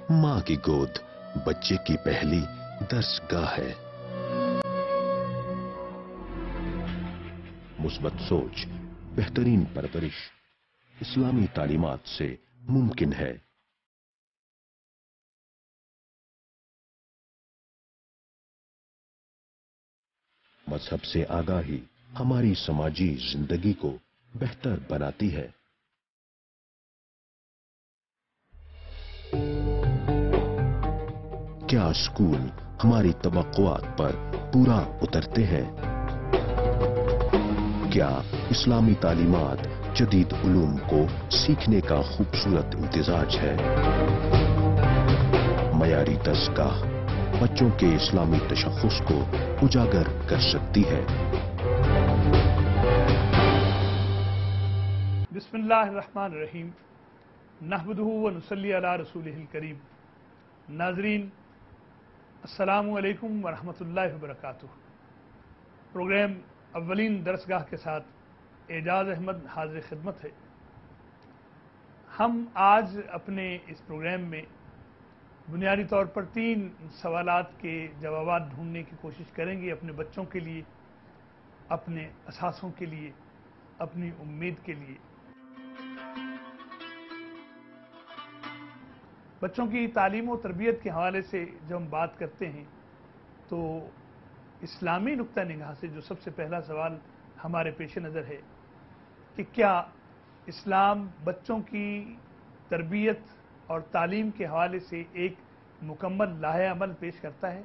माँ की गोद बच्चे की पहली दर्सगाह है। मुस्बत सोच, बेहतरीन परवरिश इस्लामी तालीमात से मुमकिन है। मजहब से आगाही हमारी समाजी जिंदगी को बेहतर बनाती है। क्या स्कूल हमारी तवक्कुआत पर पूरा उतरते हैं? क्या इस्लामी तालीमात जदीद उलूम को सीखने का खूबसूरत इम्तिजाज है? मयारी दर्सगाह बच्चों के इस्लामी तशख़्ख़ुस को उजागर कर सकती है। बिस्मिल्लाहिर्रहमानिर्रहीम, नहमदुहु व नुसल्ली अला रसूलिहिल करीम। नाज़रीन, अस्सलामु अलैकुम व रहमतुल्लाहि व बरकातुहू। प्रोग्राम अव्वलीन दरसगाह के साथ एजाज अहमद हाज़िर खिदमत है। हम आज अपने इस प्रोग्राम में बुनियादी तौर पर 3 सवालात के जवाब ढूंढने की कोशिश करेंगे, अपने बच्चों के लिए, अपने असासों के लिए, अपनी उम्मीद के लिए। बच्चों की तालीम और तरबियत के हवाले से जब हम बात करते हैं तो इस्लामी नुक्ता निगाह से जो सबसे पहला सवाल हमारे पेश नज़र है कि क्या इस्लाम बच्चों की तरबियत और तालीम के हवाले से एक मुकम्मल लाहे अमल पेश करता है।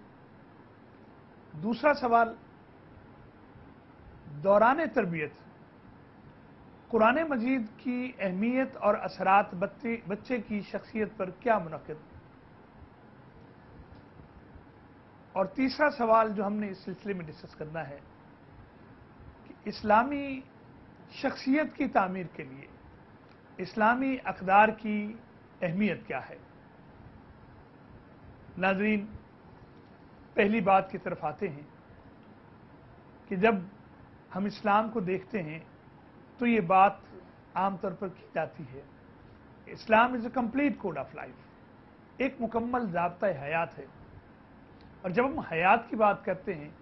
दूसरा सवाल, दौरान तरबियत कुरान मजीद की अहमियत और असरात बच्चे की शख्सियत पर क्या मुनक़िद। और तीसरा सवाल जो हमने इस सिलसिले में डिस्कस करना है कि इस्लामी शख्सियत की तामीर के लिए इस्लामी अक़दार की अहमियत क्या है। नाज़रीन, पहली बात की तरफ आते हैं कि जब हम इस्लाम को देखते हैं तो ये बात आमतौर पर की जाती है, Islam is a complete code of life, एक मुकम्मल ज़ाब्ता हयात है। और जब हम हयात की बात करते हैं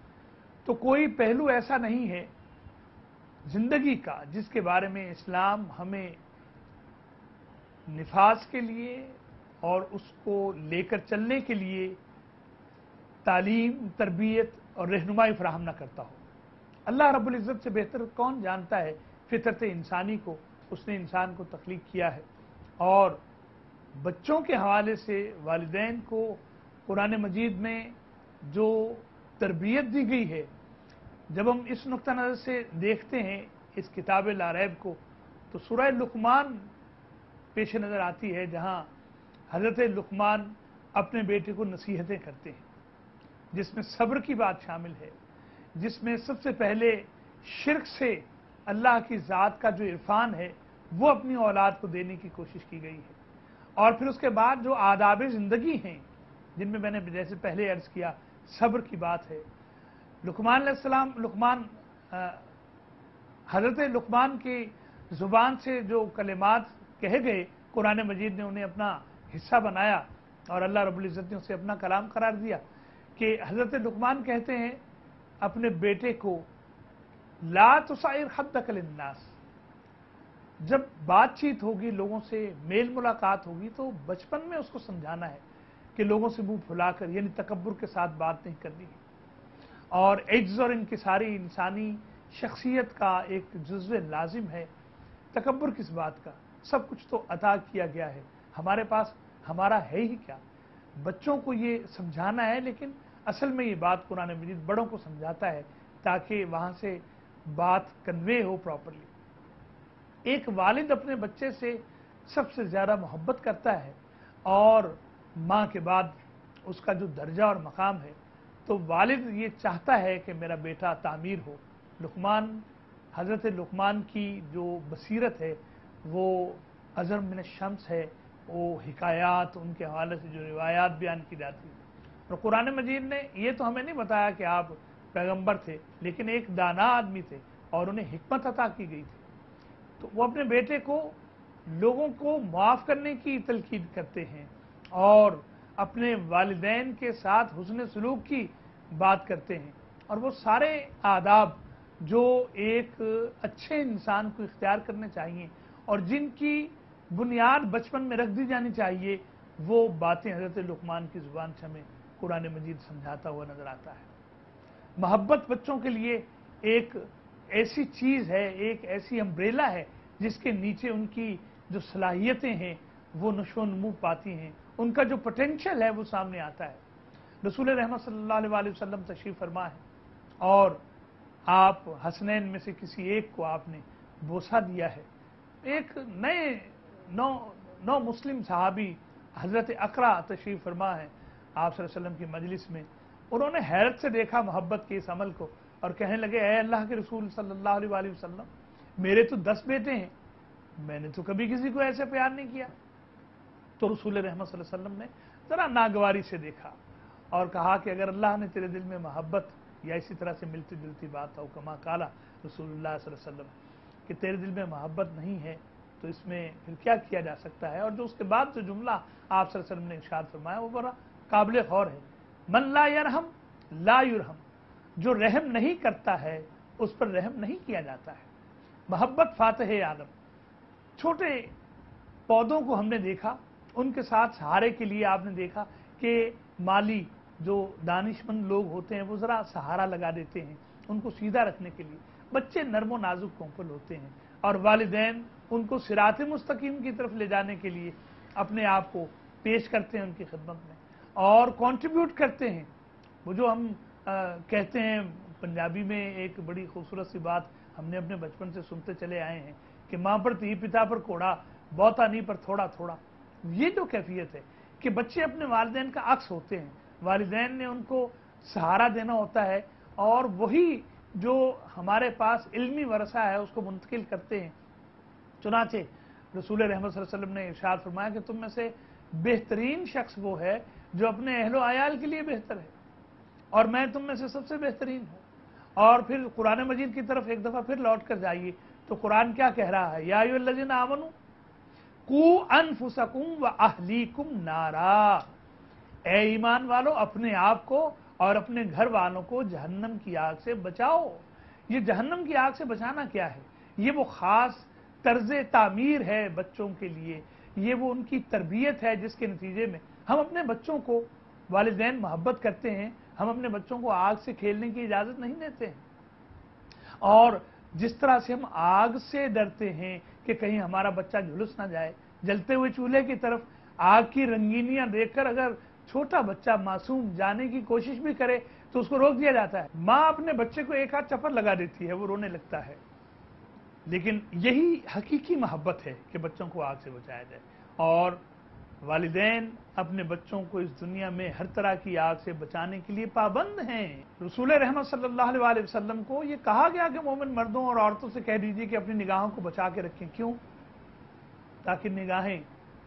तो कोई पहलू ऐसा नहीं है जिंदगी का जिसके बारे में इस्लाम हमें निफाज के लिए और उसको लेकर चलने के लिए तालीम, तरबियत और रहनुमाई फराहम न करता हो। अल्लाह रब्बुल इज़्ज़त से बेहतर कौन जानता है फितरत इंसानी को। उसने इंसान को तख्लीक किया है और बच्चों के हवाले से वालिदैन को कुरान मजीद में जो तरबियत दी गई है, जब हम इस नुक्ता नज़र से देखते हैं इस किताब ला रैब को, तो सूरह लुक़मान पेश नज़र आती है, जहाँ हज़रत लुक़मान अपने बेटे को नसीहतें करते हैं, जिसमें सब्र की बात शामिल है, जिसमें सबसे पहले शिर्क से अल्लाह की ज़ात का जो इरफान है वो अपनी औलाद को देने की कोशिश की गई है। और फिर उसके बाद जो आदाब ज़िंदगी हैं, जिनमें मैंने जैसे पहले अर्ज़ किया सब्र की बात है। लुक़मान हज़रत लुक़मान की ज़ुबान से जो कलिमात कहे गए, कुरान मजीद ने उन्हें अपना हिस्सा बनाया और अल्लाह रब्बुल इज़्ज़त ने उसे अपना कलाम करार दिया कि हज़रत लुक़मान कहते हैं अपने बेटे को, ला तुसाइर खद्दक लिन्नास, जब बातचीत होगी, लोगों से मेल मुलाकात होगी, तो बचपन में उसको समझाना है कि लोगों से मुंह फुलाकर, यानी तकब्बुर के साथ बात नहीं करनी है। और इज्ज़ और इंकिसारी इंसानी शख्सियत का एक जुज़्व लाजिम है। तकब्बुर किस बात का, सब कुछ तो अता किया गया है, हमारे पास हमारा है ही क्या। बच्चों को ये समझाना है, लेकिन असल में ये बात कुरान मजीद बड़ों को समझाता है ताकि वहाँ से बात कन्वे हो प्रॉपरली। एक वालिद अपने बच्चे से सबसे ज़्यादा मोहब्बत करता है और माँ के बाद उसका जो दर्जा और मकाम है, तो वालिद ये चाहता है कि मेरा बेटा तामीर हो। लुक़मान, हज़रत लुक़मान की जो बसीरत है वो अज़र मिन शम्स है, वो हिकायात, उनके हवाले से जो रिवायात बयान की जाती है। और कुरान मजीद ने ये तो हमें नहीं बताया कि आप पैगंबर थे, लेकिन एक दाना आदमी थे और उन्हें हिकमत अता की गई थी। तो वो अपने बेटे को लोगों को माफ़ करने की तलकीद करते हैं और अपने वालिदैन के साथ हुस्न सलूक की बात करते हैं, और वो सारे आदाब जो एक अच्छे इंसान को इख्तियार करने चाहिए और जिनकी बुनियाद बचपन में रख दी जानी चाहिए, वो बातें हज़रत लुकमान की ज़ुबान से हमें कुरान मजीद समझाता हुआ नजर आता है। मोहब्बत बच्चों के लिए एक ऐसी चीज़ है, एक ऐसी अम्ब्रेला है जिसके नीचे उनकी जो सलाहियतें हैं वो नशो-नुमू पाती हैं, उनका जो पोटेंशियल है वो सामने आता है। रसूल रहमत सल्लल्लाहु अलैहि वसल्लम तशरीफ़ फरमा है और आप हसनैन में से किसी एक को आपने बोसा दिया है। एक नए नौ मुस्लिम सहाबी हज़रत अकरा तशरीफ़ फरमा है आप सल्लल्लाहु अलैहि वसल्लम की मजलिस में। उन्होंने हैरत से देखा मोहब्बत के इस अमल को और कहने लगे, ऐ अल्लाह के रसूल सल्लल्लाहु अलैहि वसल्लम, मेरे तो 10 बेटे हैं, मैंने तो कभी किसी को ऐसे प्यार नहीं किया। तो रसूल रहमत सल्लल्लाहु अलैहि वसल्लम ने ज़रा नागवारी से देखा और कहा कि अगर अल्लाह ने तेरे दिल में मोहब्बत या इसी तरह से मिलती जुलती बात हो, कमा काला रसूलुल्लाह सल्लल्लाहु अलैहि वसल्लम, कि तेरे दिल में मोहब्बत नहीं है तो इसमें फिर क्या किया जा सकता है। और जो उसके बाद जो जुमला आप सल्लल्लाहु अलैहि वसल्लम ने इरशाद फरमाया वो बड़ा काबिल गौर है, मन ला यरहम ला युरहम, जो रहम नहीं करता है उस पर रहम नहीं किया जाता है। मोहब्बत फातिह आदम, छोटे पौधों को हमने देखा, उनके साथ सहारे के लिए आपने देखा कि माली जो दानिशमंद लोग होते हैं वो ज़रा सहारा लगा देते हैं उनको सीधा रखने के लिए। बच्चे नर्मो नाजुक कोमल होते हैं और वालिदैन उनको सिरात मुस्तकीम की तरफ ले जाने के लिए अपने आप को पेश करते हैं उनकी खिदमत में और कंट्रीब्यूट करते हैं। वो जो हम कहते हैं पंजाबी में एक बड़ी खूबसूरत सी बात हमने अपने बचपन से सुनते चले आए हैं कि माँ पर धी पिता पर कोड़ा, बहुता नहीं पर थोड़ा थोड़ा। ये जो कैफियत है कि बच्चे अपने वालिदैन का अक्स होते हैं, वालिदैन ने उनको सहारा देना होता है और वही जो हमारे पास इल्मी वरसा है उसको मुंतकिल करते हैं। चुनाचे रसूल रहमत सल्लल्लाहु अलैहि वसल्लम ने इरशाद फरमाया कि तुम में से बेहतरीन शख्स वो है जो अपने अहलो आयाल के लिए बेहतर है और मैं तुम में से सबसे बेहतरीन हूँ। और फिर कुरान मजीद की तरफ एक दफ़ा फिर लौट कर जाइए तो कुरान क्या कह रहा है, या अय्युहल्लज़ीना आमनू कू अनफुसकुम व अहलीकुम नारा, ए ईमान वालो अपने आप को और अपने घर वालों को जहन्नम की आग से बचाओ। ये जहन्नम की आग से बचाना क्या है, ये वो ख़ास तर्ज तामीर है बच्चों के लिए, ये वो उनकी तरबियत है जिसके नतीजे में हम अपने बच्चों को, वालिदैन मोहब्बत करते हैं, हम अपने बच्चों को आग से खेलने की इजाज़त नहीं देते हैं। और जिस तरह से हम आग से डरते हैं कि कहीं हमारा बच्चा झुलस ना जाए, जलते हुए चूल्हे की तरफ आग की रंगीनियां देखकर अगर छोटा बच्चा मासूम जाने की कोशिश भी करे तो उसको रोक दिया जाता है। माँ अपने बच्चे को एक हाथ चप्पल लगा देती है, वो रोने लगता है। लेकिन यही हकीकी मोहब्बत है कि बच्चों को आग से बचाया जाए। और वालिदैन अपने बच्चों को इस दुनिया में हर तरह की आग से बचाने के लिए पाबंद हैं। रसूल रहमत सल्लल्लाहु अलैहि वसल्लम को ये कहा गया कि मोमिन मर्दों और औरतों से कह दीजिए कि अपनी निगाहों को बचा के रखें। क्यों? ताकि निगाहें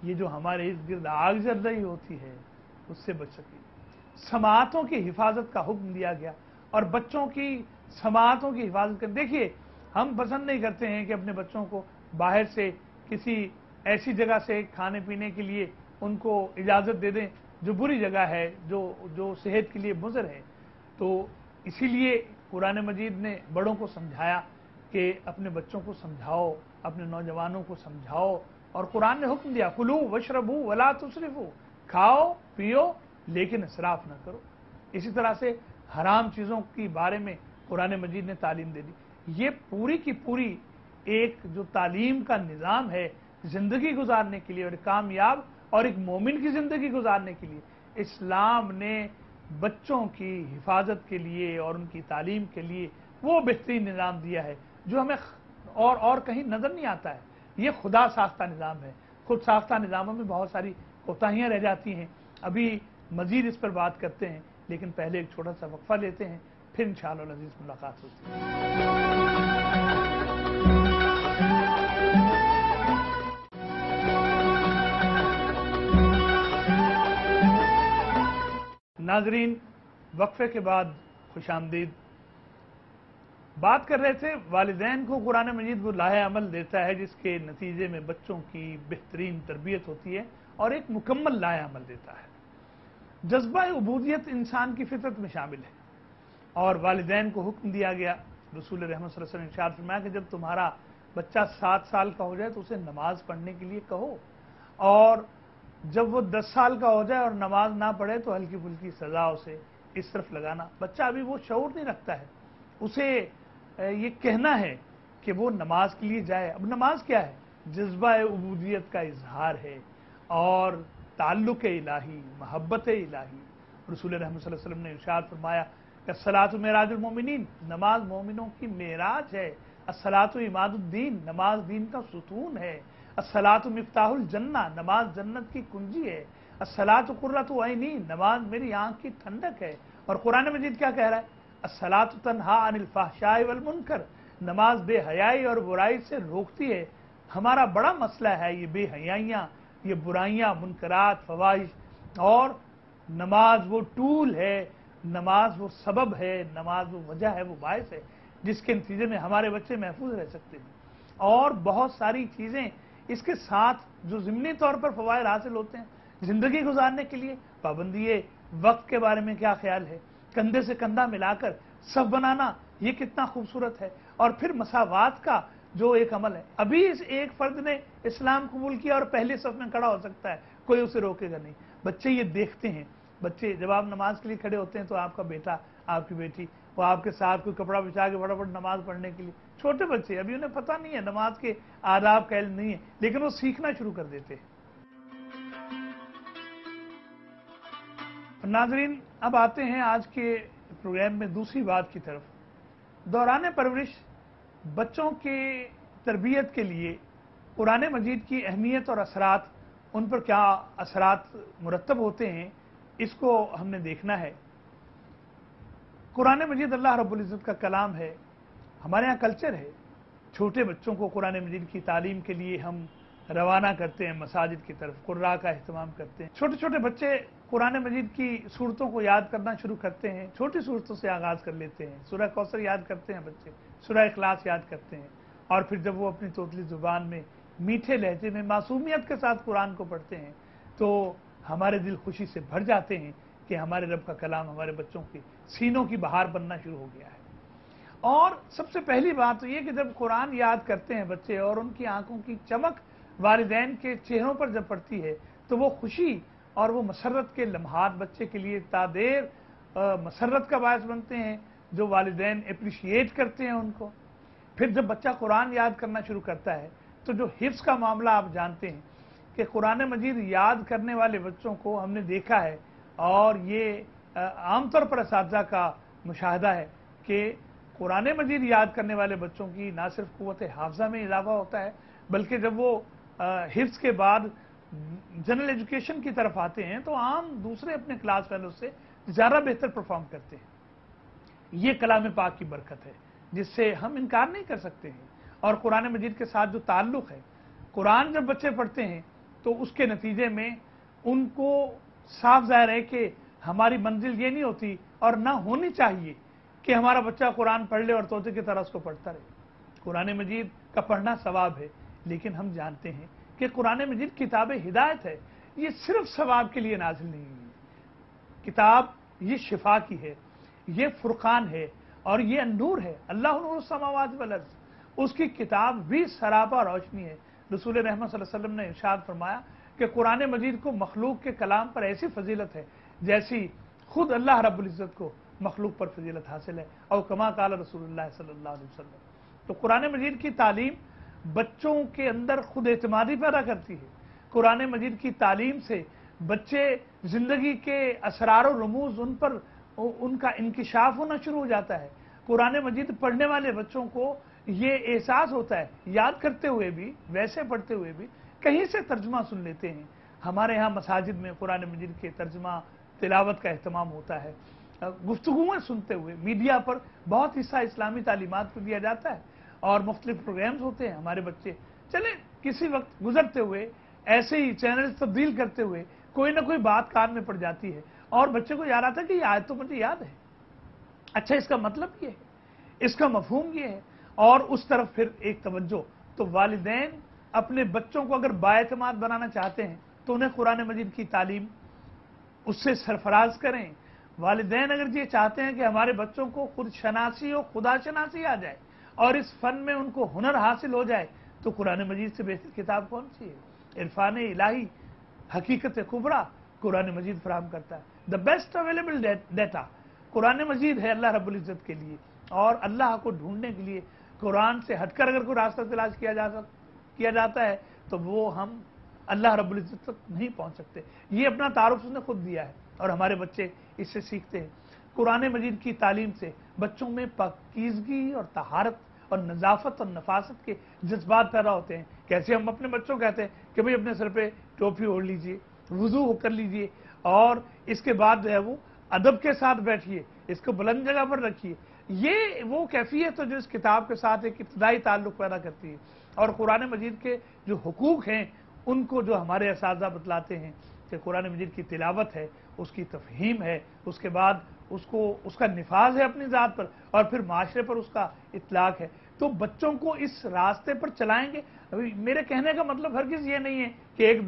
ये जो हमारे इर्द गिर्द आग जल रही होती है उससे बच सके। समातों की हिफाजत का हुक्म दिया गया और बच्चों की समातों की हिफाजत कर। देखिए, हम पसंद नहीं करते हैं कि अपने बच्चों को बाहर से किसी ऐसी जगह से खाने पीने के लिए उनको इजाज़त दे दें जो बुरी जगह है, जो सेहत के लिए मुज़र है। तो इसीलिए कुरान मजीद ने बड़ों को समझाया कि अपने बच्चों को समझाओ, अपने नौजवानों को समझाओ। और कुरान ने हुक्म दिया, कुलू वशरबू वला तुसरिफू, खाओ पियो लेकिन इसराफ न करो। इसी तरह से हराम चीज़ों के बारे में कुरान मजीद ने तालीम दे दी। ये पूरी की पूरी एक जो तालीम का निज़ाम है ज़िंदगी गुजारने के लिए और कामयाब और एक मोमिन की ज़िंदगी गुजारने के लिए, इस्लाम ने बच्चों की हिफाजत के लिए और उनकी तालीम के लिए वो बेहतरीन निज़ाम दिया है जो हमें और कहीं नज़र नहीं आता है। ये खुदा साख्ता निज़ाम है। खुद साख्ता निज़ामों में बहुत सारी कोताहियाँ रह जाती हैं। अभी मज़ीद इस पर बात करते हैं, लेकिन पहले एक छोटा सा वक्फा लेते हैं, फिर इंशाअल्लाह अज़ीज़ मुलाकात होती है। नाज़रीन, वक्फे के बाद खुशामदीद। बात कर रहे थे वालिदैन को कुरान मजीद वो लाहे अमल देता है जिसके नतीजे में बच्चों की बेहतरीन तरबियत होती है और एक मुकम्मल लाहे अमल देता है। जज्बा उबूदियत इंसान की फितरत में शामिल है और वालिदैन को हुक्म दिया गया। रसूल रहमत सल्लल्लाहु अलैहि वसल्लम ने इरशाद फरमाया कि जब तुम्हारा बच्चा 7 साल का हो जाए तो उसे नमाज पढ़ने के लिए कहो, और जब वो 10 साल का हो जाए और नमाज ना पढ़े तो हल्की फुल्की सजा उसे इस तरफ लगाना। बच्चा अभी वो शऊर नहीं रखता है, उसे ये कहना है कि वो नमाज के लिए जाए। अब नमाज क्या है? जज्बा उबूदियत का इजहार है और ताल्लुक इलाही, मोहब्बत इलाही। रसूल रहमत सल्लल्लाहु अलैहि वसल्लम ने इरशाद फरमाया कि अस्सलातु मेराजुल मोमिनीन, नमाज मोमिनों की मेराज है। अस्सलातु इमादुद्दीन, नमाज दीन का सुतून है। अस्सलातु मिफ्ताहुल जन्ना, नमाज जन्नत की कुंजी है। अस्सलातु कुर्रतु ऐनी, नमाज मेरी आंख की ठंडक है। और कुरान मजीद क्या कह रहा है? अस्सलातु तन्हा अनिल फहशाई वल मुनकर, नमाज बेहयाई और बुराई से रोकती है। हमारा बड़ा मसला है ये बेहयाइयाँ, ये बुराइयाँ, मुनकरात, फवाहिश। और नमाज वो टूल है, नमाज वो सबब है, नमाज वो वजह है, वो बायस है जिसके नतीजे में हमारे बच्चे महफूज रह सकते हैं। और बहुत सारी चीज़ें इसके साथ जो ज़िमनी तौर पर फ़वाइद हासिल होते हैं ज़िंदगी गुजारने के लिए। पाबंदी वक्त के बारे में क्या ख्याल है? कंधे से कंधा मिलाकर सब बनाना, ये कितना खूबसूरत है। और फिर मसावात का जो एक अमल है, अभी इस एक फर्द ने इस्लाम कबूल किया और पहले सफ में खड़ा हो सकता है, कोई उसे रोकेगा नहीं। बच्चे ये देखते हैं, बच्चे जब आप नमाज के लिए खड़े होते हैं तो आपका बेटा, आपकी बेटी, वो आपके साथ कोई कपड़ा बिछा के फटाफट नमाज पढ़ने के लिए, छोटे बच्चे, अभी उन्हें पता नहीं है नमाज के आदाब का इल्म नहीं है, लेकिन वो सीखना शुरू कर देते हैं। नाज़रीन, अब आते हैं आज के प्रोग्राम में दूसरी बात की तरफ। दौरान परवरिश बच्चों के तरबियत के लिए कुरान मजीद की अहमियत और असरात, उन पर क्या असरात मुरतब होते हैं, इसको हमने देखना है। कुरान मजीद अल्लाह रब्बुल इज़्ज़त का कलाम है, हमारे यहाँ कल्चर है। छोटे बच्चों को कुरान मजीद की तालीम के लिए हम रवाना करते हैं मसाजिद की तरफ, कुर्रा का अहतमाम करते हैं। छोटे छोटे बच्चे कुरान मजीद की सूरतों को याद करना शुरू करते हैं, छोटी सूरतों से आगाज़ कर लेते हैं। सूरह कौसर याद करते हैं बच्चे, सूरह इखलास याद करते हैं, और फिर जब वो अपनी तोतली ज़ुबान में मीठे लहजे में मासूमियत के साथ कुरान को पढ़ते हैं तो हमारे दिल खुशी से भर जाते हैं कि हमारे रब का कलाम हमारे बच्चों के सीनों की बहार बनना शुरू हो गया है। और सबसे पहली बात तो ये कि जब कुरान याद करते हैं बच्चे और उनकी आंखों की चमक वालिदैन के चेहरों पर जब पड़ती है तो वो खुशी और वो मसरत के लम्हात बच्चे के लिए तादेर मसरत का बायस बनते हैं, जो वालिदैन अप्रिशिएट करते हैं उनको। फिर जब बच्चा कुरान याद करना शुरू करता है तो जो हिफ्ज़ का मामला आप जानते हैं कि कुरान मजीद याद करने वाले बच्चों को हमने देखा है, और ये आमतौर पर असातिज़ा का मुशाहदा है कि कुरान मजीद याद करने वाले बच्चों की ना सिर्फ क़ुव्वत हाफ़ज़ा में इजाफा होता है, बल्कि जब वो हिफ्ज़ के बाद जनरल एजुकेशन की तरफ आते हैं तो आम दूसरे अपने क्लास फेलो से ज़्यादा बेहतर परफॉर्म करते हैं। ये कलाम पाक की बरकत है जिससे हम इनकार नहीं कर सकते हैं। और कुरान मजीद के साथ जो ताल्लुक़ है, कुरान जब बच्चे पढ़ते हैं तो उसके नतीजे में उनको साफ ज़ाहिर है कि हमारी मंजिल ये नहीं होती और ना होनी चाहिए कि हमारा बच्चा कुरान पढ़ ले और तोते की तरह उसको पढ़ता रहे। कुरान मजीद का पढ़ना सवाब है, लेकिन हम जानते हैं कि कुरान मजीद किताब हिदायत है, ये सिर्फ सवाब के लिए नाजिल नहीं हुई किताब, ये शिफा की है, ये फुरकान है और ये नूर है। अल्लाह नूर समावात वल अर्ज़, उसकी किताब भी सरापा रोशनी है। रसूल रहमत सल्लल्लाहु अलैहि वसल्लम ने इरशाद फरमाया कि कुरान मजीद को मखलूक के कलाम पर ऐसी फजीलत है जैसी खुद अल्लाह रब्बुल इज़्ज़त को मखलूक पर फजीलत हासिल है। और कमा काल रसूलुल्लाह सल्लल्लाहु अलैहि वसल्लम। तो कुरान मजीद की तालीम बच्चों के अंदर खुद एतमादी पैदा करती है। कुरान मजीद की तालीम से बच्चे ज़िंदगी के असरार और रमूज़ उन पर उनका इंकिशाफ होना शुरू हो जाता है। कुरान मजीद पढ़ने वाले बच्चों को ये एहसास होता है, याद करते हुए भी, वैसे पढ़ते हुए भी, कहीं से तर्जुमा सुन लेते हैं। हमारे यहाँ मसाजिद में कुरान मजीद के तर्जुमा तिलावत का अहतमाम होता है, गुफ्तगुएं सुनते हुए। मीडिया पर बहुत हिस्सा इस्लामी तालीमात को दिया जाता है और मुख्तलिफ प्रोग्राम्स होते हैं। हमारे बच्चे चले किसी वक्त गुजरते हुए ऐसे ही चैनल तब्दील करते हुए कोई ना कोई बात कान में पड़ जाती है और बच्चे को याद आता है कि ये आयत तो मुझे याद है, अच्छा इसका मतलब ये है, इसका मफहूम ये है, और उस तरफ फिर एक तवज्जो। तो वालिदैन अपने बच्चों को अगर बाएतमाद बनाना चाहते हैं तो उन्हें कुरान मजीद की तालीम उससे सरफराज करें। वालिदैन अगर ये चाहते हैं कि हमारे बच्चों को खुद शनासी और खुदा शनासी आ जाए और इस फन में उनको हुनर हासिल हो जाए, तो कुरान मजीद से बेहतर किताब कौन सी है? इरफान इलाही, हकीकत कुबरा कुरान मजीद फराहम करता है। द बेस्ट अवेलेबल डेटा कुरान मजीद है अल्लाह रब्बुल इज़्ज़त के लिए। और अल्लाह को ढूंढने के लिए कुरान से हटकर अगर कोई रास्ता तलाश किया जाता है तो वो हम अल्लाह रब्बुल इज़्ज़त तक नहीं पहुंच सकते। ये अपना तारुफ उसने खुद दिया है और हमारे बच्चे इससे सीखते हैं। कुरान मजीद की तालीम से बच्चों में पाकीज़गी और तहारत और नज़ाफ़त और नफासत के जज्बात पैदा होते हैं। कैसे हम अपने बच्चों को कहते हैं कि भाई अपने सर पे टोपी ओढ़ लीजिए, वुज़ू कर लीजिए और इसके बाद जो है वो अदब के साथ बैठिए, इसको बुलंद जगह पर रखिए। ये वो कैफियत है जो इस किताब के साथ एक इब्तिदाई ताल्लुक़ पैदा करती है। और कुरान मजीद के जो हुकूक हैं उनको जो हमारे असातिज़ा बतलाते हैं कि कुरान मजीद की तिलावत है, उसकी तफ़हीम है, उसके बाद उसका निफाज है अपनी ज़ात पर और फिर माशरे पर उसका इतलाक़ है। तो बच्चों को इस रास्ते पर चलाएंगे। अभी मेरे कहने का मतलब हरगिज़ ये नहीं है कि एक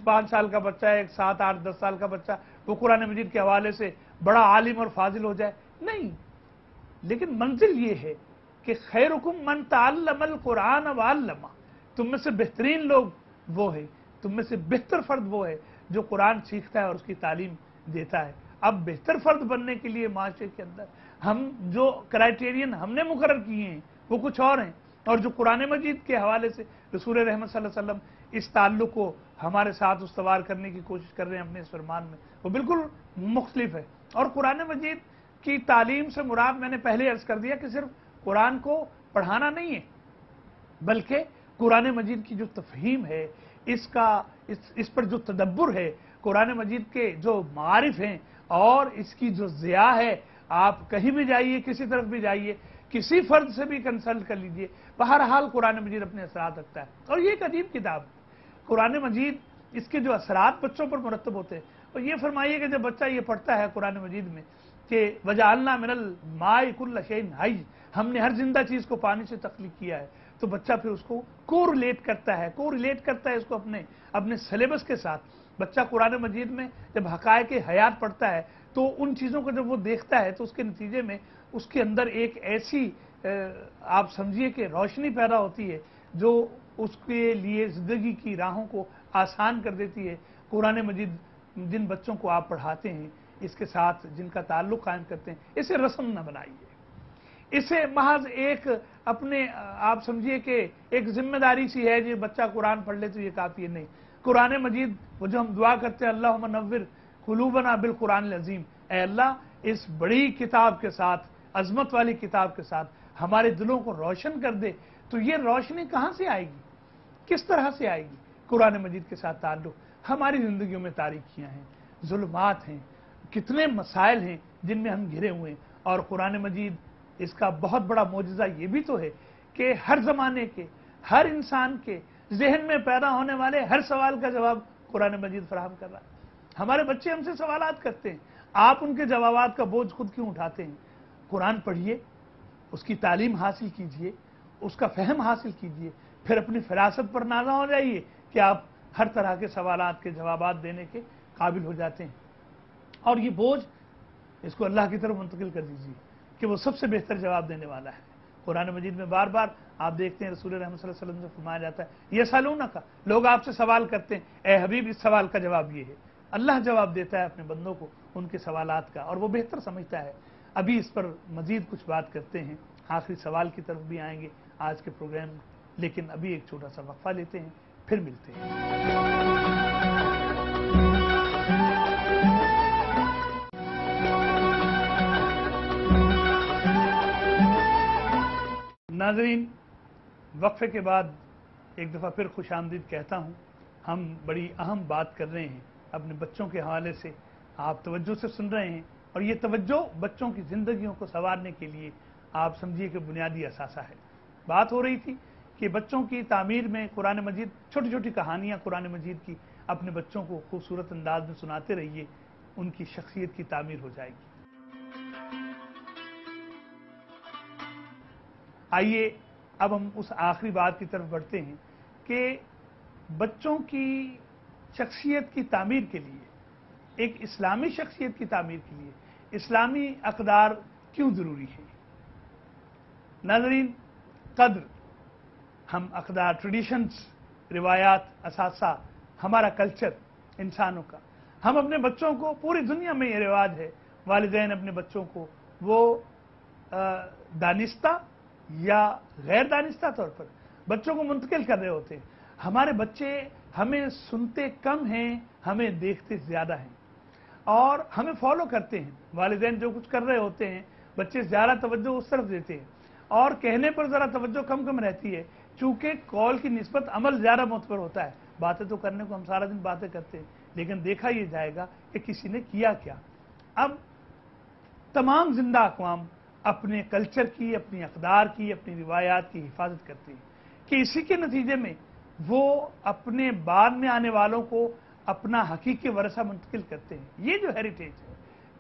5 साल का बच्चा है, एक 7, 8, 10 साल का बच्चा वो कुरान मजीद के हवाले से बड़ा आलिम और फाजिल हो जाए, नहीं। लेकिन मंजिल ये है कि खैरुकुम मन तअल्लमल कुरान व अल्लमा, तुम में से बेहतरीन लोग वो है, तुम में से बेहतर फर्द वो है जो कुरान सीखता है और उसकी तालीम देता है। अब बेहतर फर्द बनने के लिए माशरे के अंदर हम जो क्राइटेरियन हमने मुकर्रर किए हैं वो कुछ और हैं, और जो कुरान मजीद के हवाले से रसूल रहमत सल्लल्लाहु अलैहि वसल्लम इस ताल्लुक़ को हमारे साथ उस्तवार करने की कोशिश कर रहे हैं अपने इस फरमान में, वो बिल्कुल मुख्तलिफ है। और कुरान मजीद की तालीम से मुराद मैंने पहले अर्ज कर दिया कि सिर्फ कुरान को पढ़ाना नहीं है, बल्कि कुरान मजीद की जो तफ़हीम है, इस पर जो तदब्बुर है, कुरान मजीद के जो मारिफ हैं और इसकी जो ज़िया है, आप कहीं भी जाइए, किसी तरफ भी जाइए, किसी फर्द से भी कंसल्ट कर लीजिए, बहरहाल कुरान मजीद अपने असरात रखता है। और ये एक अजीब किताब है कुरान मजीद, इसके जो असरात बच्चों पर मुरतब होते हैं। और ये फरमाइए कि जब बच्चा ये पढ़ता है कुरान मजीद में कि वजअलना मिनल माइ कुल्ल शैइन हय्य, हमने हर जिंदा चीज़ को पानी से तख्लीक किया है, तो बच्चा फिर उसको कोरिलेट करता है इसको अपने सिलेबस के साथ। बच्चा कुरान मजीद में जब हक़ाइक़ हयात पढ़ता है तो उन चीज़ों को जब वो देखता है तो उसके नतीजे में उसके अंदर एक ऐसी आप समझिए कि रोशनी पैदा होती है जो उसके लिए ज़िंदगी की राहों को आसान कर देती है। कुरान मजीद जिन बच्चों को आप पढ़ाते हैं, इसके साथ जिनका ताल्लुक़ कायम करते हैं, इसे रस्म न बनाइए, इसे महज एक अपने आप समझिए कि एक जिम्मेदारी सी है जी बच्चा कुरान पढ़ ले तो ये काफ़ी है, नहीं। कुरान मजीद वो जो हम दुआ करते हैं अल्लाहुम्मा नव्विर कुलूबना बिल कुरान अज़ीम, ऐ अल्लाह इस बड़ी किताब के साथ, अजमत वाली किताब के साथ हमारे दिलों को रोशन कर दे। तो ये रोशनी कहाँ से आएगी, किस तरह से आएगी? कुरान मजीद के साथ ताल्लुक़। हमारी ज़िंदगियों में तारीकियाँ हैं, जुल्मात हैं, कितने मसाइल हैं जिनमें हम घिरे हुए हैं। और कुरान मजीद इसका बहुत बड़ा मोजज़ा ये भी तो है कि हर ज़माने के हर इंसान के जहन में पैदा होने वाले हर सवाल का जवाब कुरान मजीद फराहम कर रहा है। हमारे बच्चे हमसे सवालात करते हैं, आप उनके जवाबात का बोझ खुद क्यों उठाते हैं? कुरान पढ़िए, उसकी तालीम हासिल कीजिए, उसका फहम हासिल कीजिए, फिर अपनी फिरासत पर नाज़ा हो जाइए कि आप हर तरह के सवालात के जवाबात देने के काबिल हो जाते हैं। और ये बोझ इसको अल्लाह की तरफ मुंतकिल कर दीजिए कि वो सबसे बेहतर जवाब देने वाला है। कुरान मजीद में बार बार आप देखते हैं रसूल रहमत सल्लल्लाहु अलैहि वसल्लम से फरमाया जाता है, ये सलूना का, लोग आपसे सवाल करते हैं, ए हबीब इस सवाल का जवाब ये है। अल्लाह जवाब देता है अपने बंदों को उनके सवालात का, और वो बेहतर समझता है। अभी इस पर मजीद कुछ बात करते हैं, आखिरी सवाल की तरफ भी आएंगे आज के प्रोग्राम में, लेकिन अभी एक छोटा सा वक्फा लेते हैं, फिर मिलते हैं। नाज़रीन, वक्फे के बाद एक दफ़ा फिर खुशामदीद कहता हूँ। हम बड़ी अहम बात कर रहे हैं अपने बच्चों के हवाले से, आप तवज्जो से सुन रहे हैं, और ये तवज्जो बच्चों की ज़िंदगियों को संवारने के लिए आप समझिए कि बुनियादी असासा है। बात हो रही थी कि बच्चों की तामीर में कुरान मजीद, छोटी छोटी कहानियाँ कुरान मजीद की अपने बच्चों को खूबसूरत अंदाज में सुनाते रहिए, उनकी शख्सियत की तामीर हो जाएगी। आइए अब हम उस आखिरी बात की तरफ बढ़ते हैं कि बच्चों की शख्सियत की तामीर के लिए ایک اسلامی شخصیت کی تعمیر کے لیے اسلامی اقدار کیوں ضروری ہے؟ ناظرین، قدر، ہم اقدار، ٹریڈیشنز، روایات، اثاثہ، ہمارا کلچر انسانوں کا، ہم اپنے بچوں کو، پوری دنیا میں یہ رواج ہے، والدین اپنے بچوں کو وہ دانستہ یا غیر دانستہ طور پر بچوں کو منتقل کر رہے ہوتے ہیں۔ ہمارے بچے ہمیں سنتے کم ہیں، ہمیں دیکھتے زیادہ ہیں، اور ہمیں فالو کرتے ہیں۔ والدین جو کچھ کر رہے ہوتے ہیں بچے زیادہ توجہ اس طرف دیتے ہیں، اور کہنے پر ذرا توجہ کم رہتی ہے، چونکہ قول کی نسبت عمل زیادہ معتبر ہوتا ہے۔ باتیں تو کرنے کو ہم سارا دن باتیں کرتے ہیں، لیکن دیکھا یہ جائے گا کہ کسی نے کیا کیا۔ اب تمام زندہ اقوام اپنے کلچر کی، اپنی اقدار کی، اپنی روایات کی حفاظت کرتے ہیں کہ اسی کے نتیجے میں وہ اپنے بعد میں آنے والوں کو اپنا حقیقی ورثہ منتقل کرتے ہیں۔ یہ جو ہیریٹیج ہے،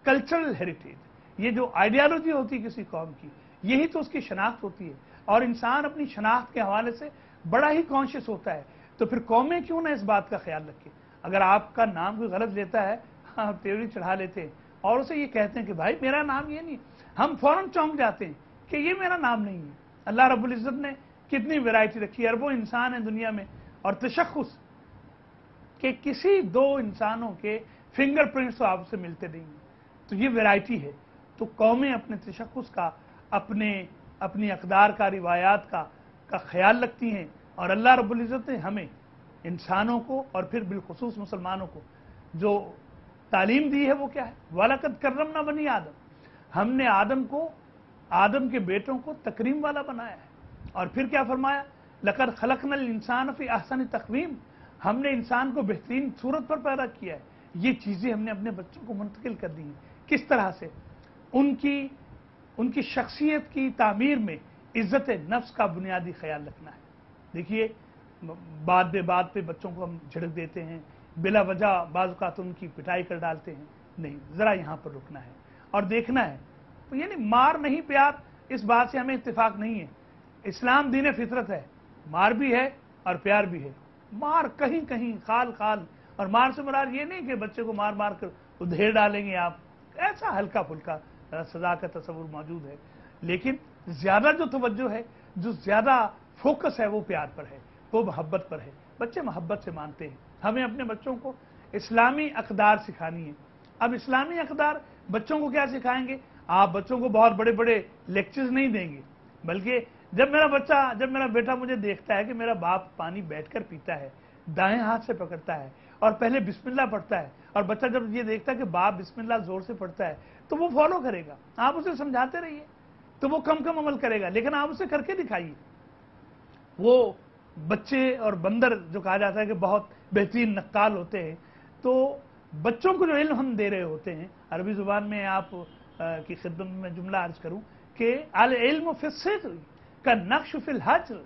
کلچرل ہیریٹیج، یہ جو آئیڈیالوجی ہوتی ہے کسی قوم کی، یہی تو اس کی شناخت ہوتی ہے، اور انسان اپنی شناخت کے حوالے سے بڑا ہی کانشیس ہوتا ہے۔ تو پھر قومیں کیوں نہ اس بات کا خیال رکھیں؟ اگر آپ کا نام کوئی غلط لیتا ہے، ہم تیوری چڑھا لیتے ہیں اور اسے یہ کہتے ہیں کہ بھائی میرا نام یہ نہیں، ہم فوراً چونک جاتے ہیں کہ یہ میرا نام نہیں ہے۔ اللہ رب العزت نے کتنی ویرائٹی رکھی ہے، اربوں انسان ہیں دنیا میں، اور تشخص کہ کسی دو انسانوں کے فنگر پرنٹس تو آپ سے ملتے نہیں ہیں۔ تو یہ ویرائٹی ہے، تو قومیں اپنے تشخص کا، اپنی اقدار کا، روایات کا خیال رکھتی ہیں، اور اللہ رب العزت نے ہمیں انسانوں کو، اور پھر بالخصوص مسلمانوں کو جو تعلیم دی ہے وہ کیا ہے؟ وَلَقَدْ كَرَّمْنَا بَنِي آدم، ہم نے آدم کے بیٹوں کو تکریم والا بنایا ہے، اور پھر کیا فرمایا؟ لَقَدْ خَلَقْنَا الْإِنسَانَ فِي أَحْسَنِ تَقْوِيمٍ، ہم نے انسان کو بہترین صورت پر پیدا کیا ہے۔ یہ چیزیں ہم نے اپنے بچوں کو منتقل کر دی ہیں۔ کس طرح سے؟ ان کی شخصیت کی تعمیر میں عزت نفس کا بنیادی خیال رکھنا ہے۔ دیکھیے، بات پہ بچوں کو ہم جھڑک دیتے ہیں، بلا وجہ بعض اوقات ان کی پٹائی کر ڈالتے ہیں۔ نہیں، ذرا یہاں پر رکنا ہے اور دیکھنا ہے۔ تو یعنی مار نہیں پیار، اس بات سے ہمیں اتفاق نہیں ہے۔ اسلام دین فطرت ہے، مار بھی ہے اور پیار بھی ہے۔ مار کہیں خال، اور مار سے مراد یہ نہیں کہ بچے کو مار کر ادھیر ڈالیں گے آپ، ایسا ہلکا پھلکا سزا کا تصور موجود ہے، لیکن زیادہ جو توجہ ہے، جو زیادہ فوکس ہے، وہ پیار پر ہے، وہ محبت پر ہے۔ بچے محبت سے مانتے ہیں۔ ہمیں اپنے بچوں کو اسلامی اقدار سکھانی ہے۔ اب اسلامی اقدار بچوں کو کیا سکھائیں گے؟ آپ بچوں کو بہت بڑے لیکچرز نہیں دیں گے، بلکہ جب میرا بیٹا مجھے دیکھتا ہے کہ میرا باپ پانی بیٹھ کر پیتا ہے، دائیں ہاتھ سے پکڑتا ہے اور پہلے بسم اللہ پڑھتا ہے، اور بچہ جب یہ دیکھتا ہے کہ باپ بسم اللہ زور سے پڑھتا ہے تو وہ فالو کرے گا۔ آپ اسے سمجھاتے رہیے تو وہ کم عمل کرے گا، لیکن آپ اسے کر کے دکھائیے۔ وہ بچے اور بندر جو کہا جاتا ہے کہ بہت بہترین نقال ہوتے ہیں، تو بچوں کو جو علم ہم دے رہے ہوتے ہیں، عربی زبان میں آپ کی خدمت میں جملہ عرض کروں کہ العلم فی الصغر کالنقش فی الحجر،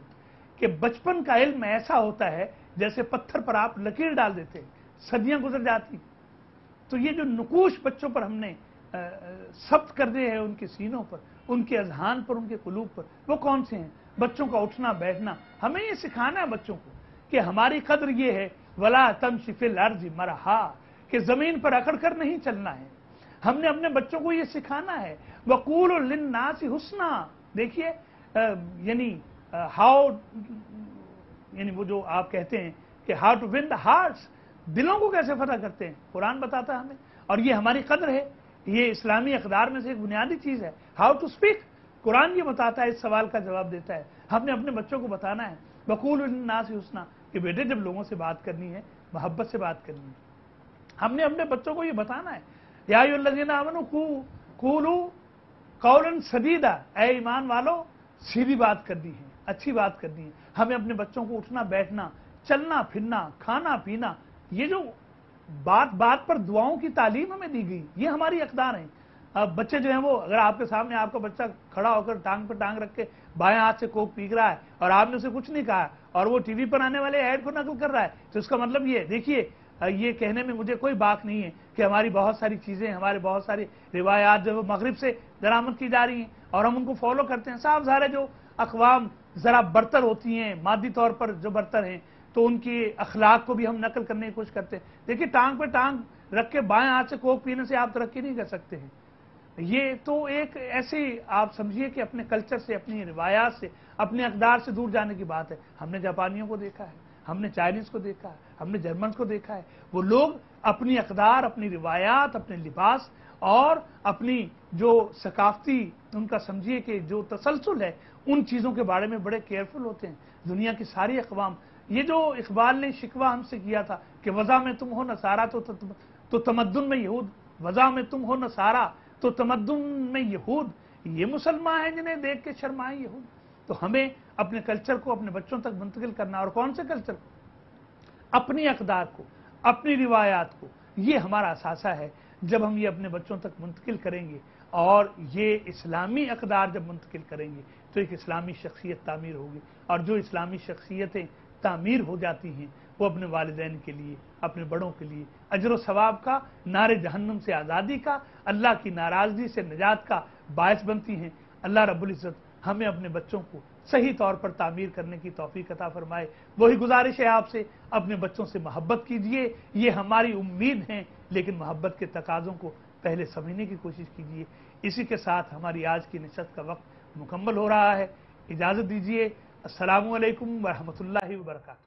کہ بچپن کا علم ایسا ہوتا ہے جیسے پتھر پر آپ لکیر ڈال دیتے ہیں، صدیاں گزر جاتی۔ تو یہ جو نقوش بچوں پر ہم نے ثبت کر دے ہیں، ان کے سینوں پر، ان کے اذہان پر، ان کے قلوب پر، وہ کون سے ہیں؟ بچوں کا اٹھنا بیٹھنا۔ ہمیں یہ سکھانا ہے بچوں کو کہ ہماری قدر یہ ہے، وَلَا تَمْشِ فِي الْأَرْضِ مَرَحًا، کہ زمین پر اکڑ کر نہیں چلنا ہے۔ ہم نے اپنے بچوں کو یہ سکھانا ہے، وَقُولُوا لِلنَّاسِ حُسْنًا۔ دیکھیے، یعنی وہ جو آپ کہتے ہیں کہ how to win the hearts, دلوں کو کیسے فتح کرتے ہیں، قرآن بتاتا ہے ہمیں، اور یہ ہماری قدر ہے۔ یہ اسلامی اقدار میں سے ایک بنیادی چیز ہے، ہاؤ ٹو اسپیک۔ قرآن یہ بتاتا ہے، اس سوال کا جواب دیتا ہے۔ ہم نے اپنے بچوں کو بتانا ہے، وَقُولُوا لِلنَّاسِ حُسْنًا، کہ بیٹے جب لوگوں سے بات کرنی ہے محبت سے بات کرنی ہے۔ ہم نے اپنے بچوں کو یہ بتانا ہے، یا ایھا الذین آمنوا قولوا قولا سدیدا، اے ایمان والو سیدھی بات کرنی ہے، اچھی بات کرنی ہے۔ ہمیں اپنے بچوں کو اٹھنا بیٹھنا، چلنا پھرنا، کھانا پینا، یہ جو بات پر دعاؤں کی تعلیم ہمیں دی گئی، یہ ہماری اقدار ہیں۔ اب بچے جو ہیں وہ، اگر آپ کے سامنے آپ کا بچہ کھڑا ہو کر ٹانگ پہ ٹانگ رکھ کے بائیں ہاتھ سے کوک پی رہا ہے اور آپ نے اسے کچھ نہیں کہا، اور وہ ٹی وی پر آنے والے ایڈ کو نقل کر رہا ہے، تو اس کا مطلب یہ دیکھیے، یہ کہنے میں مجھے کوئی بات نہیں ہے کہ ہماری بہت ساری چیزیں، ہمارے بہت ساری روایات جو مغرب سے درآمد کی جا رہی ہیں اور ہم ان کو فالو کرتے ہیں۔ صاف ظاہر ہے جو اقوام ذرا برتر ہوتی ہیں، مادی طور پر جو برتر ہیں، تو ان کی اخلاق کو بھی ہم نقل کرنے کی کوشش کرتے ہیں۔ دیکھیے، ٹانگ پہ ٹانگ رکھ کے بائیں ہاتھ سے کوک پینے سے آپ ترقی نہیں کر سکتے ہیں۔ یہ تو ایک ایسی آپ سمجھیے کہ اپنے کلچر سے، اپنی روایات سے، اپنے اقدار سے دور جانے کی بات ہے۔ ہم نے جاپانیوں کو دیکھا ہے، ہم نے چائنیز کو دیکھا ہے، ہم نے جرمنز کو دیکھا ہے، وہ لوگ اپنی اقدار، اپنی روایات، اپنے لباس اور اپنی جو ثقافتی ان کا سمجھیے کہ جو تسلسل ہے ان چیزوں کے بارے میں بڑے کیئرفل ہوتے ہیں۔ دنیا کی ساری اقوام، یہ جو اقبال نے شکوہ ہم سے کیا تھا کہ وضع میں تم ہو نصارہ تو تمدن میں یہود، وضع میں تم ہو نصارہ تو تمدن میں یہود، یہ مسلمان ہیں جنہیں دیکھ کے شرمائیں یہود۔ تو ہمیں اپنے کلچر کو اپنے بچوں تک منتقل کرنا، اور کون سے کلچر کو؟ اپنی اقدار کو، اپنی روایات کو، یہ ہمارا اثاثہ ہے۔ جب ہم یہ اپنے بچوں تک منتقل کریں گے اور یہ اسلامی اقدار جب منتقل کریں گے تو ایک اسلامی شخصیت تعمیر ہوگی، اور جو اسلامی شخصیتیں تعمیر ہو جاتی ہیں وہ اپنے والدین کے لیے، اپنے بڑوں کے لیے اجر و ثواب کا، نار جہنم سے آزادی کا، اللہ کی ناراضگی سے نجات کا باعث بنتی ہیں۔ اللہ رب العزت ہمیں اپنے بچوں کو صحیح طور پر تعمیر کرنے کی توفیق عطا فرمائے۔ وہی گزارش ہے آپ سے، اپنے بچوں سے محبت کیجئے، یہ ہماری امید ہے، لیکن محبت کے تقاضوں کو پہلے سمجھنے کی کوشش کیجئے۔ اسی کے ساتھ ہماری آج کی نشست کا وقت مکمل ہو رہا ہے۔ اجازت دیجئے، السلام علیکم ورحمۃ اللہ وبرکاتہ۔